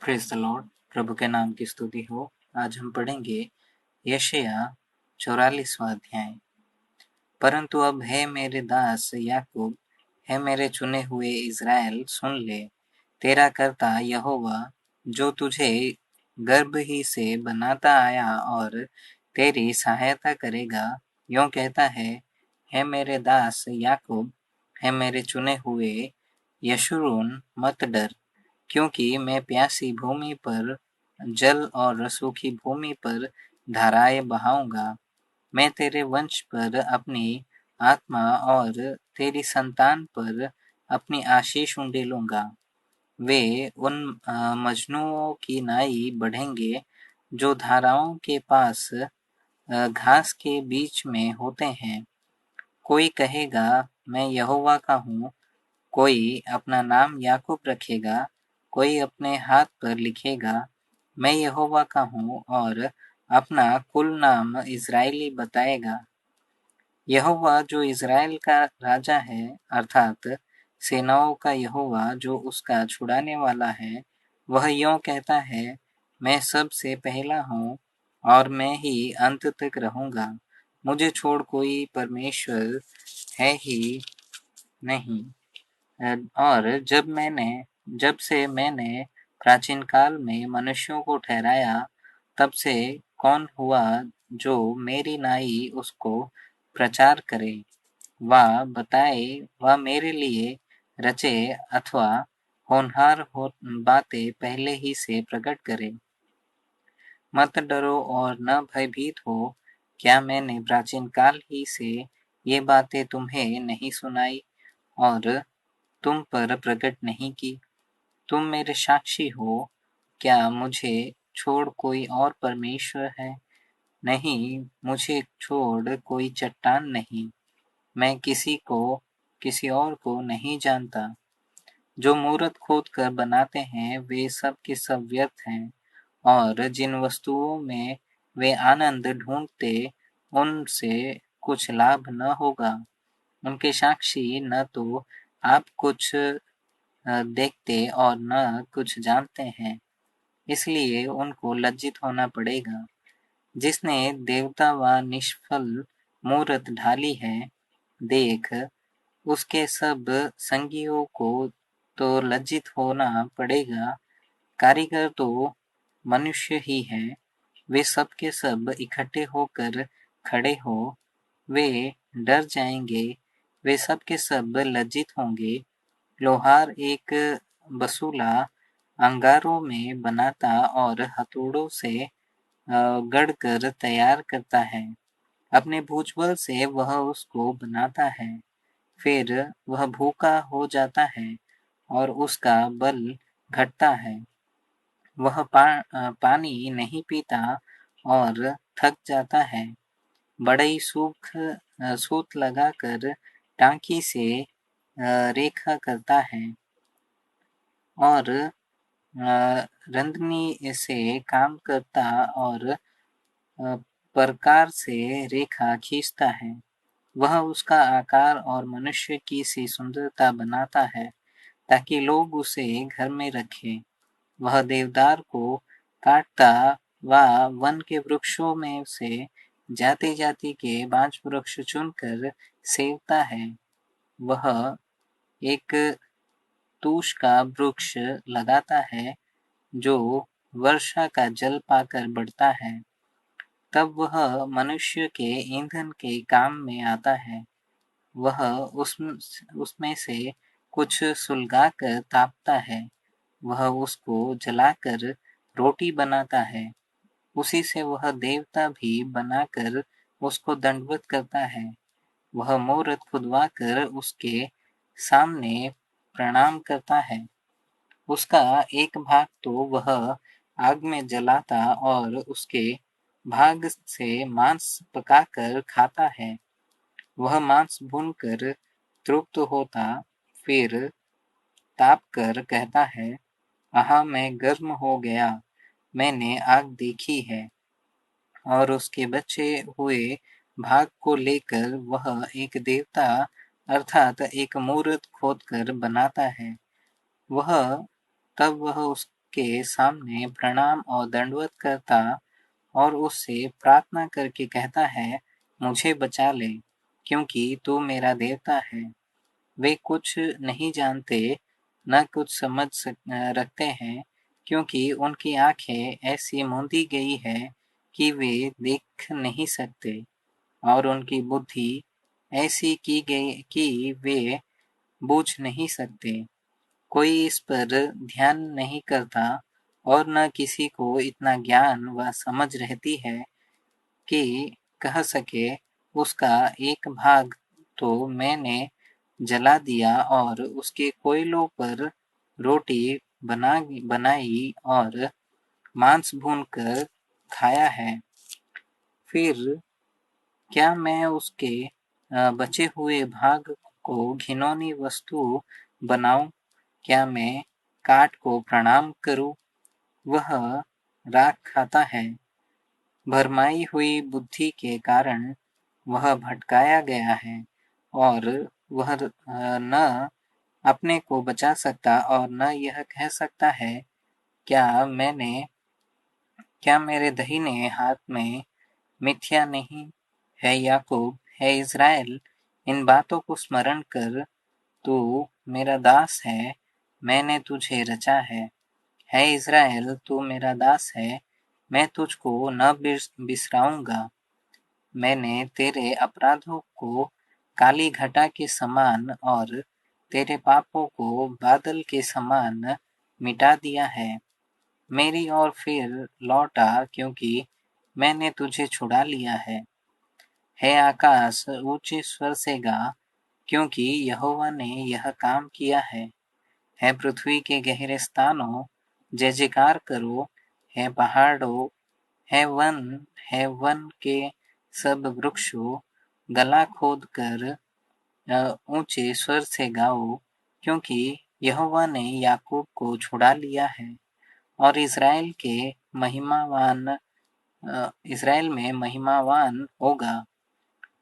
Praise the Lord. प्रभु के नाम की स्तुति हो। आज हम पढ़ेंगे यशायाह 44वां अध्याय। परंतु अब हे मेरे दास याकूब, हे मेरे चुने हुए इज़राइल, सुन ले। तेरा कर्ता यहोवा जो तुझे गर्भ ही से बनाता आया और तेरी सहायता करेगा, यूँ कहता है, हे मेरे दास याकूब, हे मेरे चुने हुए यशूरून, मत डर, क्योंकि मैं प्यासी भूमि पर जल और सूखी भूमि पर धाराएँ बहाऊँगा। मैं तेरे वंश पर अपनी आत्मा और तेरी संतान पर अपनी आशीष उण्डेलूँगा। वे उन मजनुओं की नाई बढ़ेंगे जो धाराओं के पास घास के बीच में होते हैं। कोई कहेगा, मैं यहोवा का हूँ, कोई अपना नाम याकूब रखेगा, कोई अपने हाथ पर लिखेगा, मैं यहोवा का हूँ, और अपना कुल नाम इज़राइली बताएगा। यहोवा जो इज़राइल का राजा है, अर्थात सेनाओं का यहोवा जो उसका छुड़ाने वाला है, वह यूँ कहता है, मैं सबसे पहला हूँ और मैं ही अंत तक रहूँगा। मुझे छोड़ कोई परमेश्वर है ही नहीं। और जब से मैंने प्राचीन काल में मनुष्यों को ठहराया, तब से कौन हुआ जो मेरी नाई उसको प्रचार करे, व बताए व मेरे लिए रचे, अथवा होनहार बातें पहले ही से प्रकट करे। मत डरो और न भयभीत हो। क्या मैंने प्राचीन काल ही से ये बातें तुम्हें नहीं सुनाई और तुम पर प्रकट नहीं की? तुम मेरे साक्षी हो। क्या मुझे छोड़ कोई और परमेश्वर है? नहीं, मुझे छोड़ कोई चट्टान नहीं। मैं किसी और को नहीं जानता। जो मूरत खोद कर बनाते हैं, वे सब के सब व्यर्थ हैं, और जिन वस्तुओं में वे आनंद ढूंढते, उनसे कुछ लाभ न होगा। उनके साक्षी न तो आप कुछ देखते और न कुछ जानते हैं, इसलिए उनको लज्जित होना पड़ेगा। जिसने देवता व निष्फल मूरत ढाली है, देख, उसके सब संगियों को तो लज्जित होना पड़ेगा। कारीगर तो मनुष्य ही है, वे सब के सब इकट्ठे होकर खड़े हो, वे डर जाएंगे, वे सब के सब लज्जित होंगे। लोहार एक बसूला अंगारों में बनाता और हथौड़ों से गढ़कर तैयार करता है। अपने भुजबल से वह उसको बनाता है, फिर वह भूखा हो जाता है और उसका बल घटता है। वह पानी नहीं पीता और थक जाता है। बड़ई सूत लगाकर टांकी से रेखा करता है और रंधनी से काम करता और प्रकार से रेखा खींचता है। वह उसका आकार और मनुष्य की सी सुंदरता बनाता है, ताकि लोग उसे घर में रखें। वह देवदार को काटता व वन के वृक्षों में से जाति-जाति के 5 वृक्ष चुनकर सेवता है। वह एक तूष का वृक्ष लगाता है, जो वर्षा का जल पाकर बढ़ता है। तब वह मनुष्य के ईंधन के काम में आता है। वह उसमें से कुछ सुलगाकर तापता है। वह उसको जलाकर रोटी बनाता है। उसी से वह देवता भी बनाकर उसको दंडवत करता है। वह मूरत खुदवाकर उसके सामने प्रणाम करता है। उसका एक भाग तो वह आग में जलाता और उसके भाग से मांस पकाकर खाता है। वह मांस भूनकर तृप्त होता, फिर तापकर कहता है, आहा, मैं गर्म हो गया, मैंने आग देखी है। और उसके बचे हुए भाग को लेकर वह एक देवता अर्थात एक मूरत खोदकर बनाता है। तब वह के सामने प्रणाम और दंडवत करता और उससे प्रार्थना करके कहता है, मुझे बचा ले, क्योंकि तू मेरा देवता है। वे कुछ नहीं जानते, न कुछ रखते हैं, क्योंकि उनकी आंखें ऐसी मूंदी गई है कि वे देख नहीं सकते, और उनकी बुद्धि ऐसी की गई कि वे बूझ नहीं सकते। कोई इस पर ध्यान नहीं करता, और न किसी को इतना ज्ञान व समझ रहती है कि कह सके, उसका एक भाग तो मैंने जला दिया और उसके कोयलों पर रोटी बनाई और मांस भूनकर खाया है। फिर क्या मैं उसके बचे हुए भाग को घिनौनी वस्तु बनाऊं? क्या मैं काठ को प्रणाम करूं? वह राख खाता है। भरमाई हुई बुद्धि के कारण वह भटकाया गया है, और वह न अपने को बचा सकता और न यह कह सकता है, क्या मेरे दाहिने हाथ में मिथ्या नहीं है? याकूब, है इज़राइल, इन बातों को स्मरण कर, तू मेरा दास है, मैंने तुझे रचा है इज़राइल, तू मेरा दास है, मैं तुझको न बिसराऊंगा। मैंने तेरे अपराधों को काली घटा के समान और तेरे पापों को बादल के समान मिटा दिया है। मेरी ओर फिर लौट आ, क्योंकि मैंने तुझे छुड़ा लिया है आकाश, ऊंचे स्वर से गा, क्योंकि यहोवा ने यह काम किया है पृथ्वी के गहरे स्थानों, जय जयकार करो, है पहाड़ों, है वन के सब वृक्षों, गला खोद कर ऊंचे स्वर से गाओ, क्योंकि यहोवा ने याकूब को छुड़ा लिया है और इज़राइल में महिमावान होगा।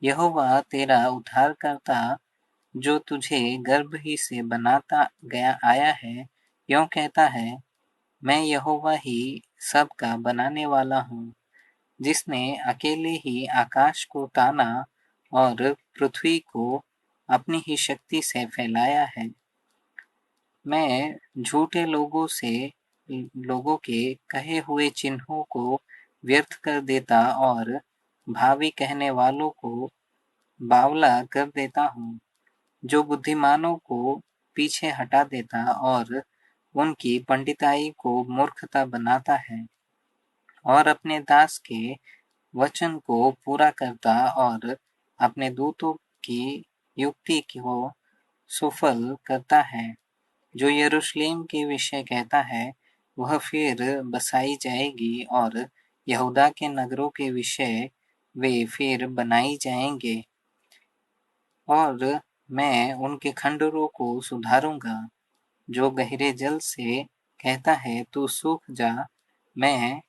यहोवा तेरा उद्धारकर्ता, जो तुझे गर्भ ही से बनाता गया आया है, यों कहता है, मैं यहोवा ही सब का बनाने वाला हूँ, जिसने अकेले ही आकाश को ताना और पृथ्वी को अपनी ही शक्ति से फैलाया है। मैं झूठे लोगों के कहे हुए चिन्हों को व्यर्थ कर देता और भावी कहने वालों को बावला कर देता हूँ, जो बुद्धिमानों को पीछे हटा देता और उनकी पंडिताई को मूर्खता बनाता है, और अपने दास के वचन को पूरा करता और अपने दूतों की युक्ति को सुफल करता है। जो यरूशलेम के विषय कहता है, वह फिर बसाई जाएगी, और यहूदा के नगरों के विषय वे फिर बनाई जाएंगे, और मैं उनके खंडरों को सुधारूंगा। जो गहरे जल से कहता है, तू सूख जा, मैं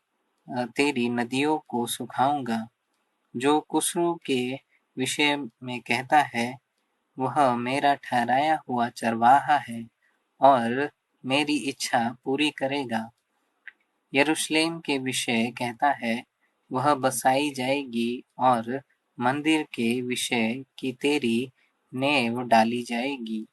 तेरी नदियों को सुखाऊंगा। जो कुशरों के विषय में कहता है, वह मेरा ठहराया हुआ चरवाहा है और मेरी इच्छा पूरी करेगा। यरूशलेम के विषय कहता है, वह बसाई जाएगी, और मंदिर के विषय की तेरी नेव डाली जाएगी।